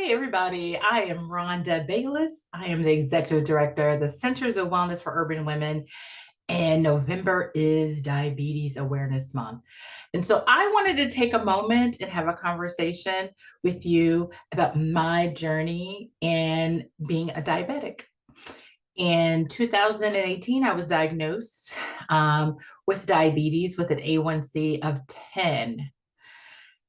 Hey, everybody. I am Rhonda Bayless. I am the Executive Director of the Centers of Wellness for Urban Women, and November is Diabetes Awareness Month. And so I wanted to take a moment and have a conversation with you about my journey in being a diabetic. In 2018, I was diagnosed with diabetes with an A1C of 10.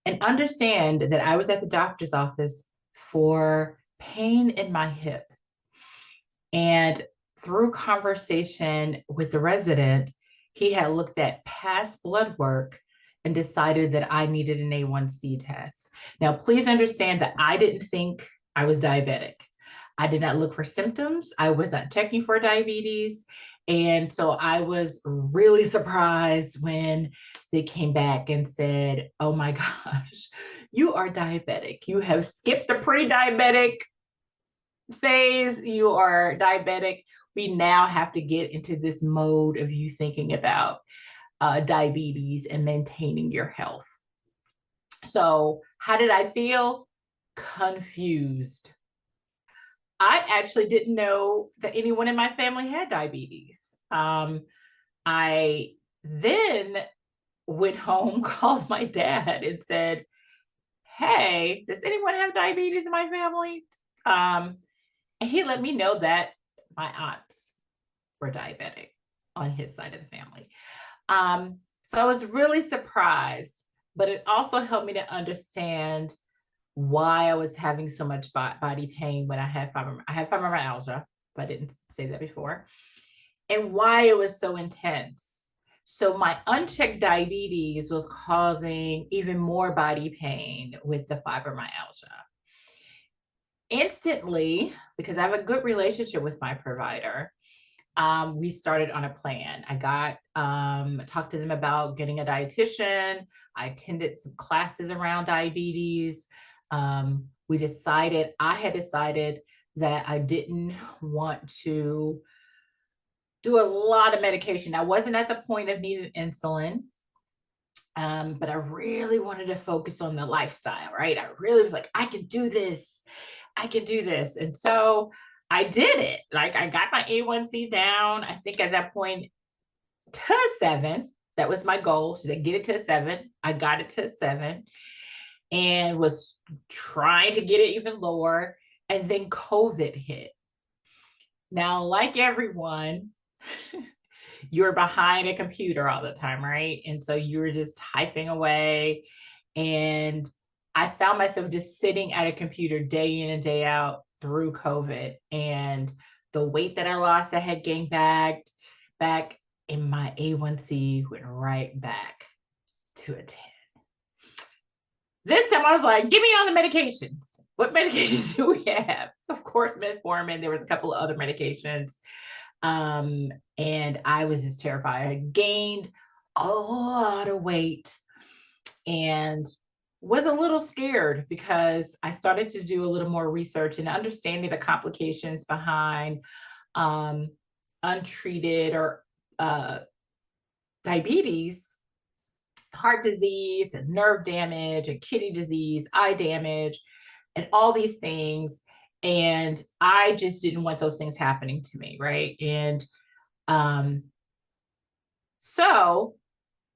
And understand that I was at the doctor's office for pain in my hip. And through conversation with the resident, he had looked at past blood work and decided that I needed an A1C test. Now, please understand that I didn't think I was diabetic. I did not look for symptoms. I was not checking for diabetes. And so I was really surprised when they came back and said, oh my gosh, you are diabetic. You have skipped the pre-diabetic phase. You are diabetic. We now have to get into this mode of you thinking about diabetes and maintaining your health. So how did I feel? Confused. I actually didn't know that anyone in my family had diabetes. I then went home, called my dad and said, hey, does anyone have diabetes in my family? And he let me know that my aunts were diabetic on his side of the family. So I was really surprised, but it also helped me to understand why I was having so much body pain when I had fibromyalgia, if I didn't say that before, and why it was so intense. So my unchecked diabetes was causing even more body pain with the fibromyalgia. Instantly, because I have a good relationship with my provider, we started on a plan. I talked to them about getting a dietitian. I attended some classes around diabetes. I had decided that I didn't want to do a lot of medication. I wasn't at the point of needing insulin, but I really wanted to focus on the lifestyle, right? I really was like, I can do this. I can do this. And so I did it. Like I got my A1C down, I think at that point to 7. That was my goal. She said, get it to 7. I got it to 7 and was trying to get it even lower. And then COVID hit. Now, like everyone, you're behind a computer all the time, right? And so you were just typing away. And I found myself just sitting at a computer day in and day out through COVID. And the weight that I lost, I had gained back, and my A1C went right back to a 10. This time I was like, give me all the medications. What medications do we have? Of course, metformin. There was a couple of other medications. And I was just terrified. I gained a lot of weight and was a little scared because I started to do a little more research and understanding the complications behind untreated or diabetes, heart disease, and nerve damage, and kidney disease, eye damage, and all these things. And I just didn't want those things happening to me, right? And so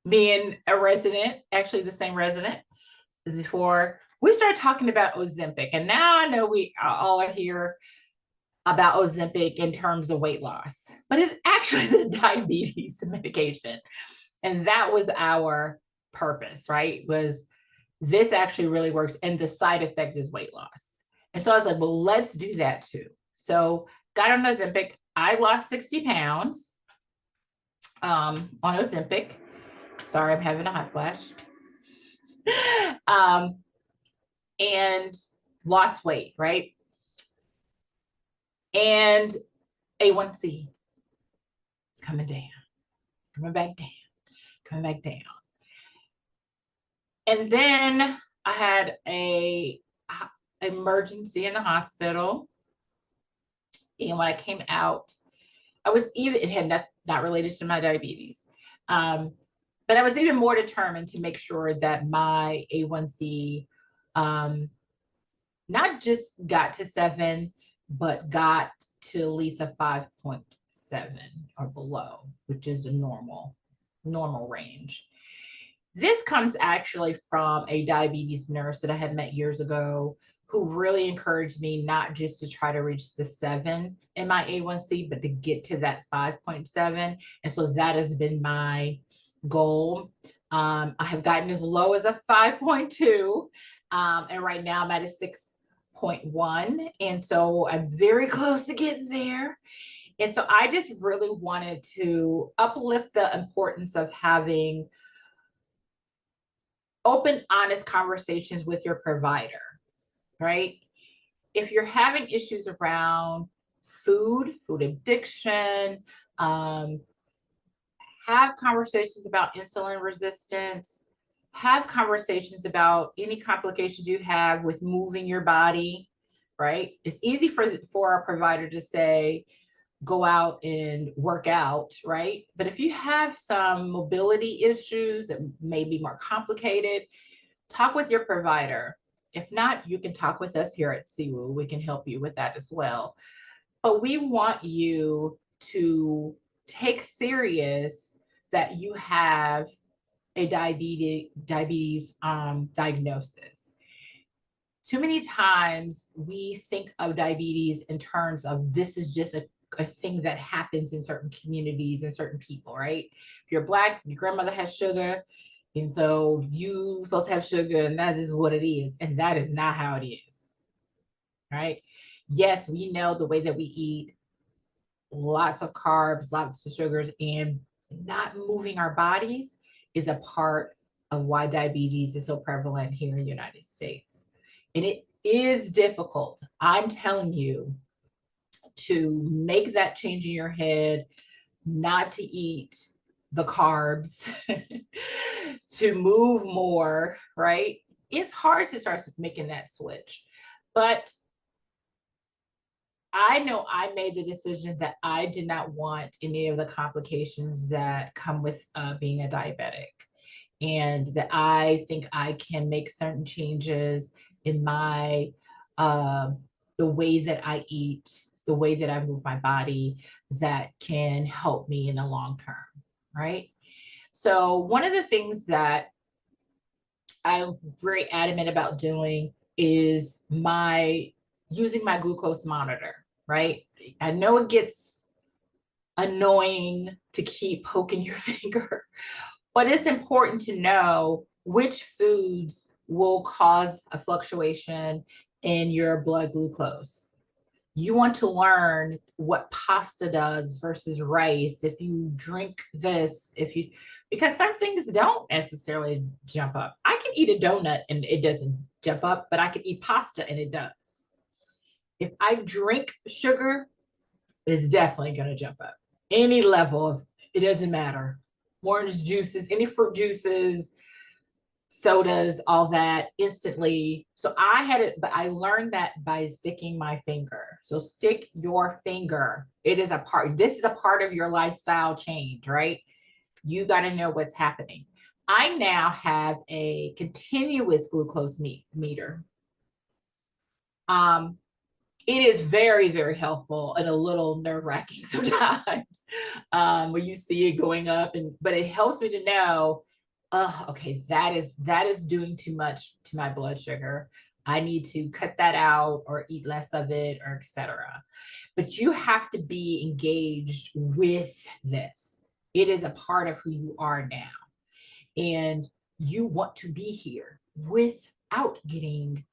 being a resident, actually the same resident as before, we started talking about Ozempic. And now I know we all are here about Ozempic in terms of weight loss, but it actually is a diabetes medication. And that was our purpose, right? Was this actually really works, and the side effect is weight loss. And so I was like, well, let's do that too. So got on Ozempic. I lost 60 pounds on Ozempic. Sorry, I'm having a hot flash. And lost weight, right? And A1C is coming down, coming back down, coming back down. And then I had a emergency in the hospital. And when I came out, it had not related to my diabetes. But I was even more determined to make sure that my A1C not just got to 7, but got to at least a 5.7 or below, which is a normal range. This comes actually from a diabetes nurse that I had met years ago who really encouraged me not just to try to reach the 7 in my A1C, but to get to that 5.7. And so that has been my goal. I have gotten as low as a 5.2, and right now I'm at a 6.1. And so I'm very close to getting there. And so I just really wanted to uplift the importance of having open, honest conversations with your provider, right? If you're having issues around food addiction, have conversations about insulin resistance, have conversations about any complications you have with moving your body, right? It's easy for a provider to say, go out and work out, right? But if you have some mobility issues that may be more complicated, talk with your provider. If not, you can talk with us here at CWUW. We can help you with that as well. But we want you to take serious that you have a diabetes diagnosis. Too many times we think of diabetes in terms of this is just a thing that happens in certain communities and certain people, right? If you're Black, your grandmother has sugar, and so you supposed to have sugar, and that is what it is. And that is not how it is, right? Yes, we know the way that we eat, lots of carbs, lots of sugars, and not moving our bodies is a part of why diabetes is so prevalent here in the United States. And it is difficult, I'm telling you, to make that change in your head, not to eat the carbs, to move more, right? It's hard to start making that switch. But I know I made the decision that I did not want any of the complications that come with being a diabetic, and that I think I can make certain changes in my the way that I eat, the way that I move my body, that can help me in the long term, right? So one of the things that I'm very adamant about doing is using my glucose monitor, right? I know it gets annoying to keep poking your finger, but it's important to know which foods will cause a fluctuation in your blood glucose. You want to learn what pasta does versus rice. If you drink this, because some things don't necessarily jump up. I can eat a donut and it doesn't jump up, but I can eat pasta and it does. If I drink sugar, it's definitely going to jump up. Any level of, it doesn't matter. Orange juices, any fruit juices, sodas, all that instantly. So I had it, but I learned that by sticking my finger. So stick your finger. This is a part of your lifestyle change, right? You got to know what's happening. I now have a continuous glucose meter. It is very, very helpful and a little nerve-wracking sometimes when you see it going up, but it helps me to know, okay, that is doing too much to my blood sugar. I need to cut that out or eat less of it, or etc. But you have to be engaged with this. It is a part of who you are now. And you want to be here without getting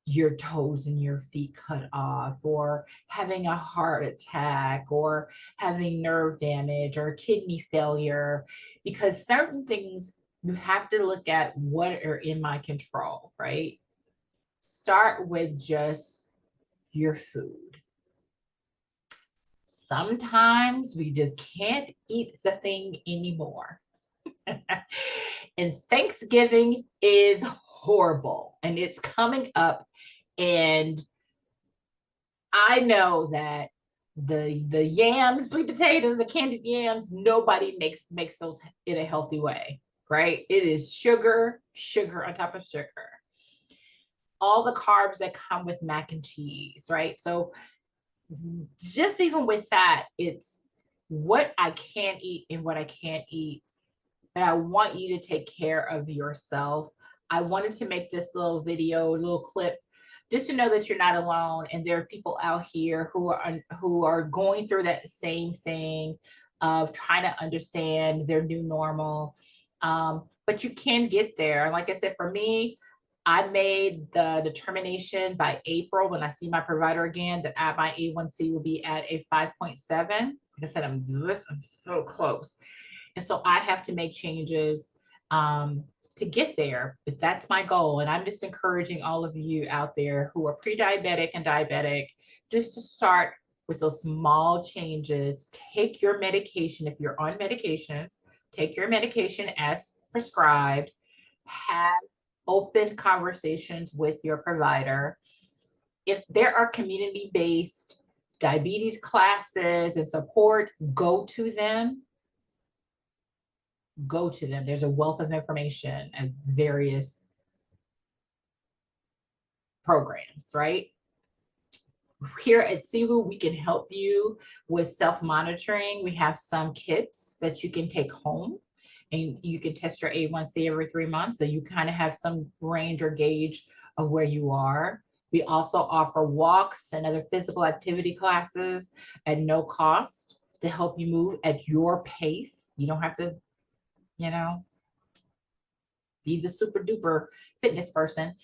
your toes and your feet cut off, or having a heart attack, or having nerve damage or kidney failure, because certain things you have to look at what are in my control, right? Start with just your food. Sometimes we just can't eat the thing anymore. And Thanksgiving is horrible, and it's coming up, and I know that the yams, sweet potatoes, the candied yams, nobody makes those in a healthy way, right? It is sugar on top of sugar. all the carbs that come with mac and cheese, right? So just even with that, it's what I can eat and what I can't eat. And I want you to take care of yourself. I wanted to make this little video, little clip, just to know that you're not alone, and there are people out here who are going through that same thing of trying to understand their new normal. But you can get there. And like I said, for me, I made the determination by April when I see my provider again that my A1C will be at a 5.7. Like I said, I'm so close. And so I have to make changes to get there, but that's my goal. And I'm just encouraging all of you out there who are pre-diabetic and diabetic, just to start with those small changes. Take your medication. If you're on medications, take your medication as prescribed. Have open conversations with your provider. If there are community-based diabetes classes and support, go to them. Go to them. There's a wealth of information and various programs, right? Here at CWUW, we can help you with self-monitoring. We have some kits that you can take home, and you can test your A1C every 3 months, so you kind of have some range or gauge of where you are. We also offer walks and other physical activity classes at no cost to help you move at your pace. You don't have to, you know, be the super duper fitness person.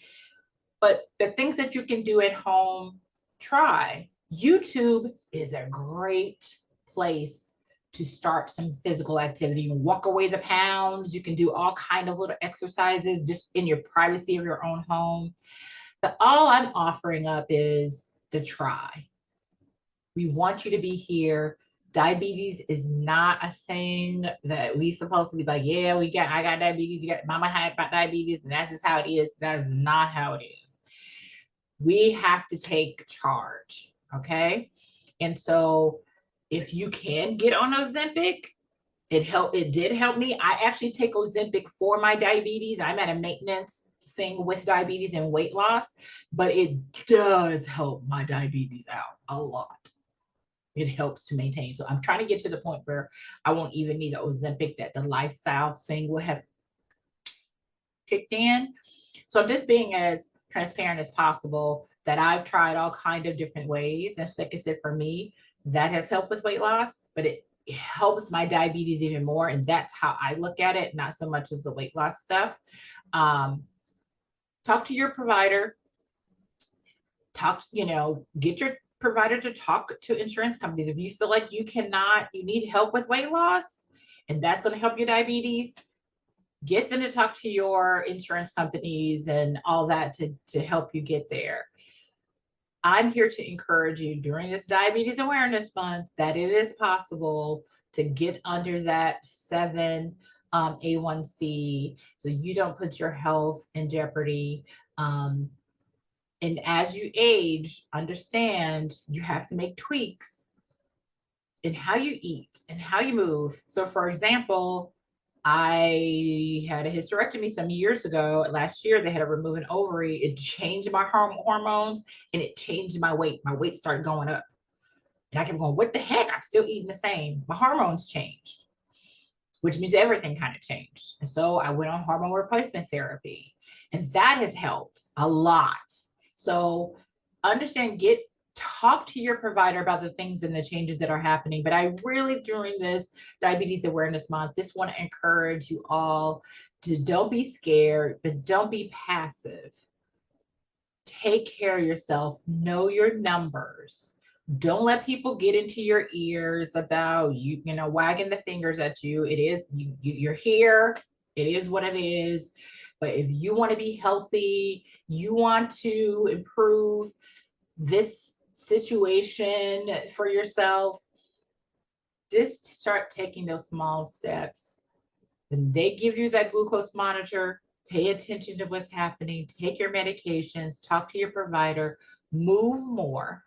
But the things that you can do at home, try. YouTube is a great place to start some physical activity. You can walk away the pounds. You can do all kind of little exercises just in your privacy of your own home. But all I'm offering up is the try. We want you to be here. Diabetes is not a thing that we supposed to be like, yeah, I got diabetes, you got mama had diabetes, and that's just how it is. That is not how it is. We have to take charge, okay? And so if you can get on Ozempic, it did help me. I actually take Ozempic for my diabetes. I'm at a maintenance thing with diabetes and weight loss, but it does help my diabetes out a lot. It helps to maintain. So I'm trying to get to the point where I won't even need an Ozempic, that the lifestyle thing will have kicked in. So I'm just being as transparent as possible that I've tried all kind of different ways. And like I said, for me, that has helped with weight loss, but it helps my diabetes even more. And that's how I look at it, not so much as the weight loss stuff. Talk to your provider. Get your provider to talk to insurance companies. If you feel like you need help with weight loss, and that's going to help your diabetes, get them to talk to your insurance companies and all that to help you get there. I'm here to encourage you during this Diabetes Awareness Month that it is possible to get under that 7 A1C, so you don't put your health in jeopardy. And as you age, understand you have to make tweaks in how you eat and how you move. So for example, I had a hysterectomy some years ago. Last year, they had to remove an ovary. It changed my hormones, and it changed my weight. My weight started going up. And I kept going, what the heck? I'm still eating the same. My hormones changed, which means everything kind of changed. And so I went on hormone replacement therapy, and that has helped a lot. So understand, talk to your provider about the things and the changes that are happening. But I really, during this Diabetes Awareness Month, just want to encourage you all to don't be scared, but don't be passive. Take care of yourself. Know your numbers. Don't let people get into your ears about wagging the fingers at you. It is you're here. It is what it is. But if you want to be healthy, you want to improve this situation for yourself, just start taking those small steps. When they give you that glucose monitor, pay attention to what's happening, take your medications, talk to your provider, move more,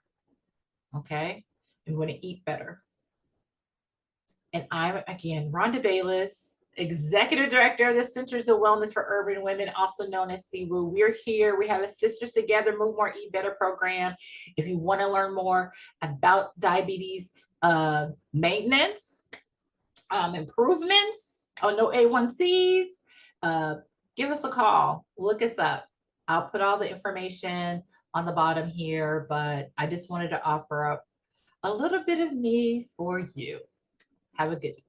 okay? And want to eat better. And I'm, again, Rhonda Bayless, Executive Director of the Centers of Wellness for Urban Women, also known as CWUW. We're here. We have a Sisters Together, Move More, Eat Better program. If you want to learn more about diabetes maintenance, improvements, no A1Cs, give us a call. Look us up. I'll put all the information on the bottom here, but I just wanted to offer up a little bit of me for you. Have a good day.